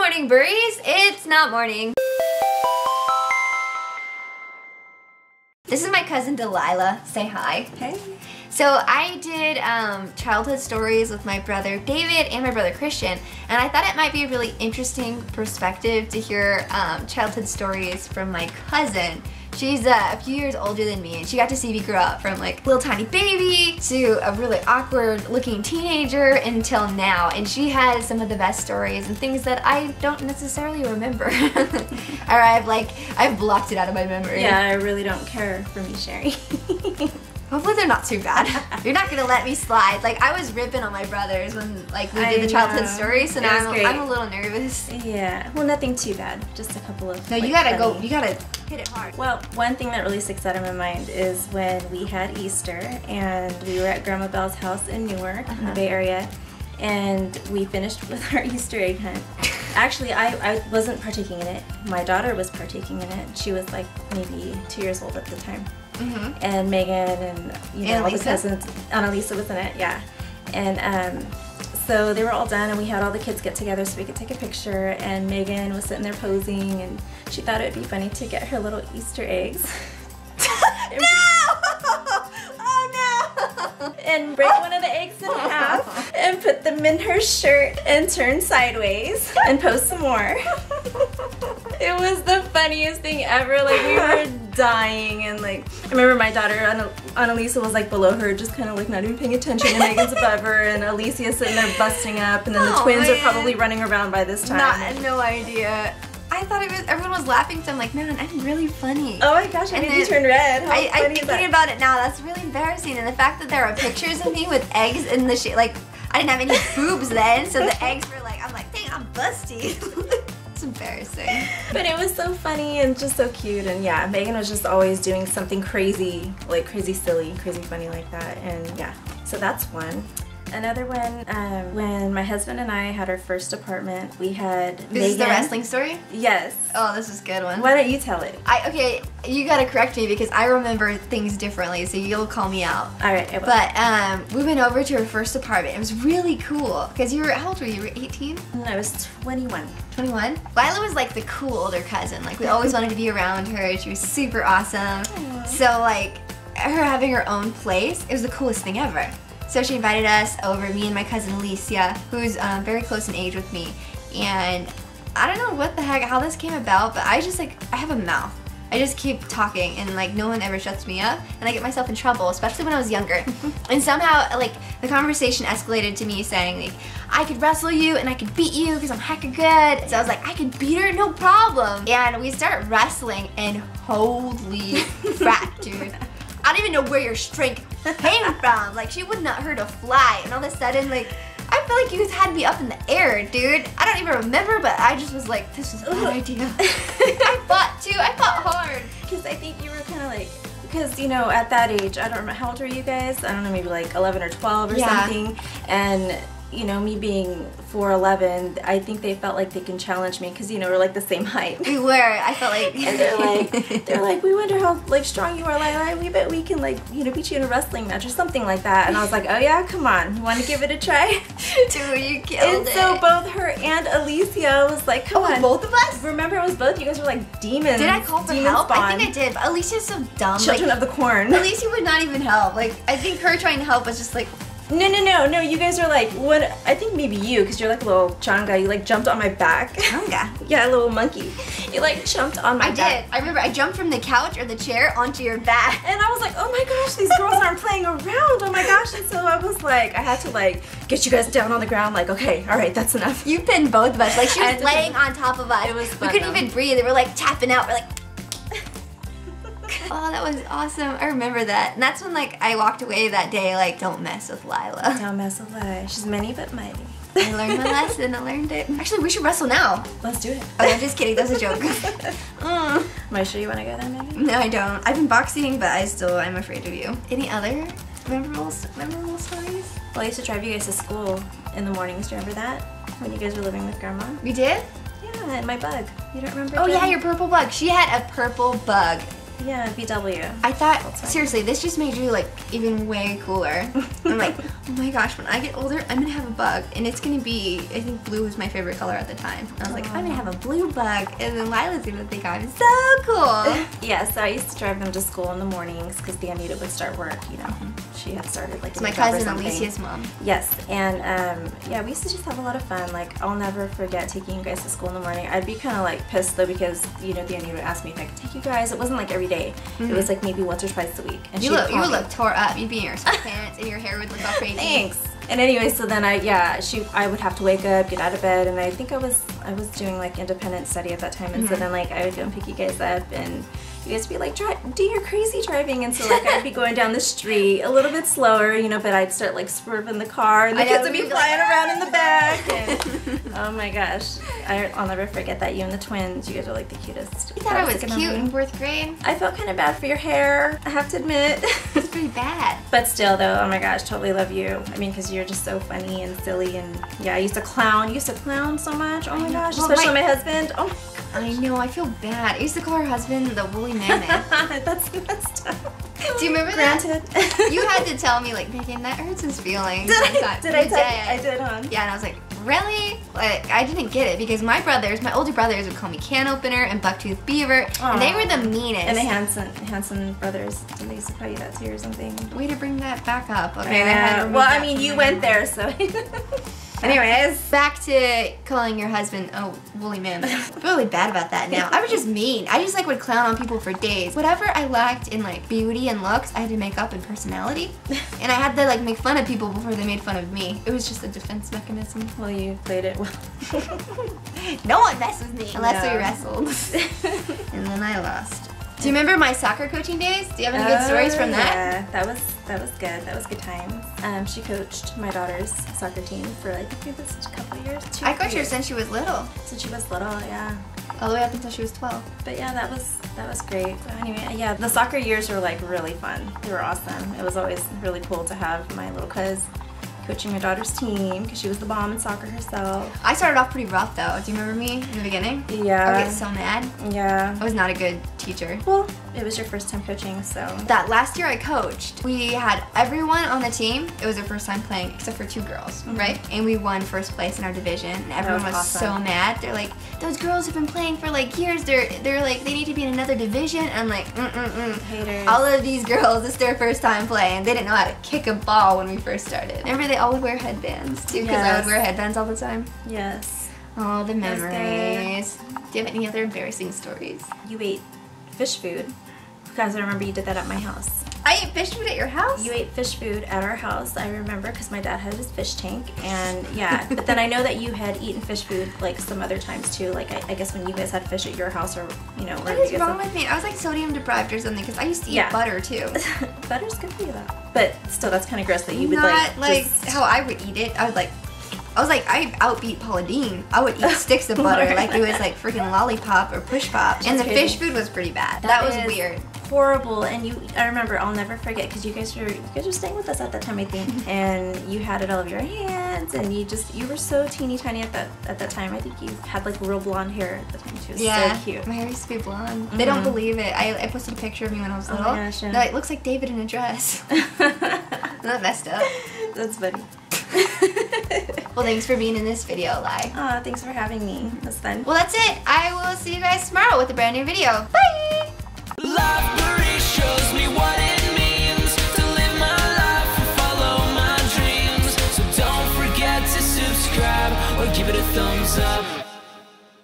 morning, Burries. It's not morning. This is my cousin Delilah. Say hi. Hey. So I did childhood stories with my brother David and my brother Christian, and I thought it might be a really interesting perspective to hear childhood stories from my cousin. She's a few years older than me, and she got to see me grow up from like little tiny baby to a really awkward looking teenager until now, and she has some of the best stories and things that I don't necessarily remember. Or I've blocked it out of my memory. Yeah, I really don't care for me sharing. Hopefully they're not too bad. You're not gonna let me slide. Like, I was ripping on my brothers when like we did the childhood stories, so now I'm a little nervous. Yeah, well, nothing too bad. Just a couple of. No, like, you gotta funny. go. You gotta hit it hard. Well, one thing that really sticks out in my mind is when we had Easter and we were at Grandma Belle's house in Newark, in the Bay Area, and we finished with our Easter egg hunt. Actually, I wasn't partaking in it. My daughter was partaking in it. She was like maybe 2 years old at the time. And Megan and all the cousins, Annalisa was in it, yeah. And so they were all done, and we had all the kids get together so we could take a picture. And Megan was sitting there posing, and she thought it would be funny to get her little Easter eggs. And break one of the eggs in half and put them in her shirt and turn sideways and post some more. It was the funniest thing ever. Like, we were dying, and like I remember my daughter Annalisa was like below her, just kind of like not even paying attention, and Megan's above her, and Alicia sitting there busting up, and then the twins are probably running around by this time. No idea. I thought everyone was laughing, so I'm like, man, I'm really funny. Oh my gosh, I made you turn red. I'm thinking about it now. That's really embarrassing, and the fact that there are pictures of me with eggs in the shape, like, I didn't have any boobs then, so the eggs were like, I'm like, dang, I'm busty. It's embarrassing. But it was so funny and just so cute, and yeah, Megan was just always doing something crazy, like crazy silly, crazy funny like that, and yeah, so that's one. Another one, when my husband and I had our first apartment, we had Megan. This is the wrestling story? Yes. Oh, this is a good one. Why don't you tell it? Okay, you gotta correct me because I remember things differently, so you'll call me out. Alright, I will. But we went over to our first apartment. It was really cool because you were, how old were you? You were 18? No, I was 21. 21? Lila was like the cool older cousin. Like, we always wanted to be around her. She was super awesome. Aww. So like, her having her own place, it was the coolest thing ever. So she invited us over, me and my cousin Alicia, who's very close in age with me. And I don't know what the heck, how this came about, but I just like, I have a mouth. I just keep talking, and like no one ever shuts me up, and I get myself in trouble, especially when I was younger. And somehow like the conversation escalated to me saying like, I could wrestle you and I could beat you because I'm hecka good. So I was like, I could beat her, no problem. And we start wrestling, and holy crap, dude. I don't even know where your strength came from. Like, she would not hurt a fly, and all of a sudden, like, I feel like you guys had me up in the air, dude. I don't even remember, but I just was like, this is a bad idea. I fought too. I fought hard. Because I think you were kind of like, because you know, at that age, I don't remember, how old were you guys? I don't know, maybe like 11 or 12 or something. And you know, me being 4'11", I think they felt like they can challenge me because, you know, we're like the same height. We were. I felt like. And they're like, we wonder how like strong you are, Lila. We bet we can like, you know, beat you in a wrestling match or something like that. And I was like, oh yeah, come on, you want to give it a try? Dude, you killed it. And so both her and Alicia was like, come on. Both of us? Remember, it was both. You guys were like demons. Did I call for help? Spawn. I think I did, but Alicia's so dumb. Children like, of the Corn. Alicia would not even help. Like, I think her trying to help was just like. No, you guys are like, what, I think maybe you, because you're like a little changa, you like jumped on my back. Changa? Yeah, a little monkey. You like jumped on my back. I did. I remember I jumped from the couch or the chair onto your back. And I was like, oh my gosh, these girls aren't playing around, oh my gosh. And so I was like, I had to like, get you guys down on the ground, like, okay, all right, that's enough. You pinned both of us. Like, she was laying on top of us. It was fun, we couldn't even breathe. They were like tapping out. We're like, oh, that was awesome. I remember that. And that's when like I walked away that day like, don't mess with Lila. Don't mess with Lila. She's many but mighty. I learned my lesson. I learned it. Actually, we should wrestle now. Let's do it. Oh, I'm just kidding. That was a joke. Am I sure you want to go there, Megan? No, I don't. I've been boxing, but I'm afraid of you. Any other memorable stories? Well, I used to drive you guys to school in the mornings. Do you remember that? When you guys were living with Grandma? We did? Yeah, and my bug. You don't remember? Oh yeah, your purple bug. She had a purple bug. Yeah, BW. I thought, seriously, this just made you like even way cooler. I'm like, oh my gosh, when I get older, I'm gonna have a bug, and it's gonna be, I think blue was my favorite color at the time. And I was like, I'm gonna have a blue bug, and then Lila's gonna think I'm so cool. Yeah, so I used to drive them to school in the mornings because the Anita would start work, you know. She had started like It's my cousin Alicia's mom. Yes, and yeah, we used to just have a lot of fun. Like, I'll never forget taking you guys to school in the morning. I'd be kind of like pissed though because, you know, the Anita would ask me if I could take you guys. It wasn't like every day. It was like maybe once or twice a week. And you would look tore up. You'd be in your sweatpants and your hair would look all crazy. Thanks. And anyway, so then I would have to wake up, get out of bed, and I think I was doing like independent study at that time, and so then like I would go and pick you guys up, and you guys would be like, do your crazy driving, and so like I'd be going down the street a little bit slower, you know, but I'd start like swerving the car, and the kids would be flying around in the back, and oh my gosh, I'll never forget that. You and the twins, you guys are like the cutest. You thought I was cute in 4th grade? I felt kind of bad for your hair, I have to admit. It's pretty bad. But still though, oh my gosh, totally love you. I mean, because you're just so funny and silly, and yeah, I used to clown so much. Oh my gosh, well, especially my husband. Oh my gosh. I know, I feel bad. I used to call her husband the woolly mammoth. That's messed up. Do you remember Granted. that? You had to tell me, like, Megan, that hurts his feelings. Did I tell you? I did, huh? Yeah, and I was like, really? Like, I didn't get it because my older brothers would call me Can Opener and Bucktooth Beaver, and they were the meanest. And the Hanson brothers, didn't they used to call you that too or something? Way to bring that back up. Okay. Well, I mean, you went there, so. Anyways, back to calling your husband a woolly mammoth. I feel really bad about that now. I was just mean. I just like would clown on people for days. Whatever I lacked in like beauty and looks, I had to make up in personality. And I had to like make fun of people before they made fun of me. It was just a defense mechanism. Well, you played it well. No one messed with me unless we wrestled. And then I lost. Do you remember my soccer coaching days? Do you have any good stories from that? Yeah, that was good. That was good times. She coached my daughter's soccer team for I think it was a couple of years. I coached her since she was little. Since she was little, yeah. All the way up until she was 12. But yeah, that was great. So anyway, yeah, the soccer years were like really fun. They were awesome. It was always really cool to have my little cuz coaching my daughter's team because she was the bomb in soccer herself. I started off pretty rough though. Do you remember me in the beginning? Yeah. I would get so mad. Yeah. I was not a good teacher. Well, it was your first time coaching, so. That last year I coached, we had everyone on the team. It was their first time playing except for 2 girls, right? And we won first place in our division, and everyone was awesome. so mad. They're like, those girls have been playing for like years. They're like, they need to be in another division. I'm like, Haters. All of these girls, it's their first time playing. They didn't know how to kick a ball when we first started. Remember, they all would wear headbands too, because I would wear headbands all the time. Yes. Oh, the memories. Do you have any other embarrassing stories? You ate fish food, because I remember you did that at my house. I ate fish food at your house? You ate fish food at our house, I remember, because my dad had his fish tank, and yeah, but then I know that you had eaten fish food like some other times too, like I guess when you guys had fish at your house, or you know. What is wrong with me? I was like sodium deprived or something, because I used to eat butter too. Butter's good for you though. But still, that's kind of gross that you would Not like how I would eat it. I was like, I outbeat Paula Deen. I would eat sticks of butter like it was like freaking lollipop or push pop. And the fish food was pretty bad. That was weird. Horrible. And I remember, I'll never forget, because you guys were staying with us at that time, I think, and you had it all over your hands, and you were so teeny tiny at that time. I think you had like real blonde hair at the time too. So cute. My hair used to be blonde. They don't believe it. I posted a picture of me when I was little. Oh my gosh, yeah. They're like, looks like David in a dress. Not messed up. That's funny. Well, thanks for being in this video, Lai. Aw, thanks for having me. That's fun. Well, that's it. I will see you guys tomorrow with a brand new video. Bye! LifeBurry shows me what it means to live my life and follow my dreams. So don't forget to subscribe or give it a thumbs up.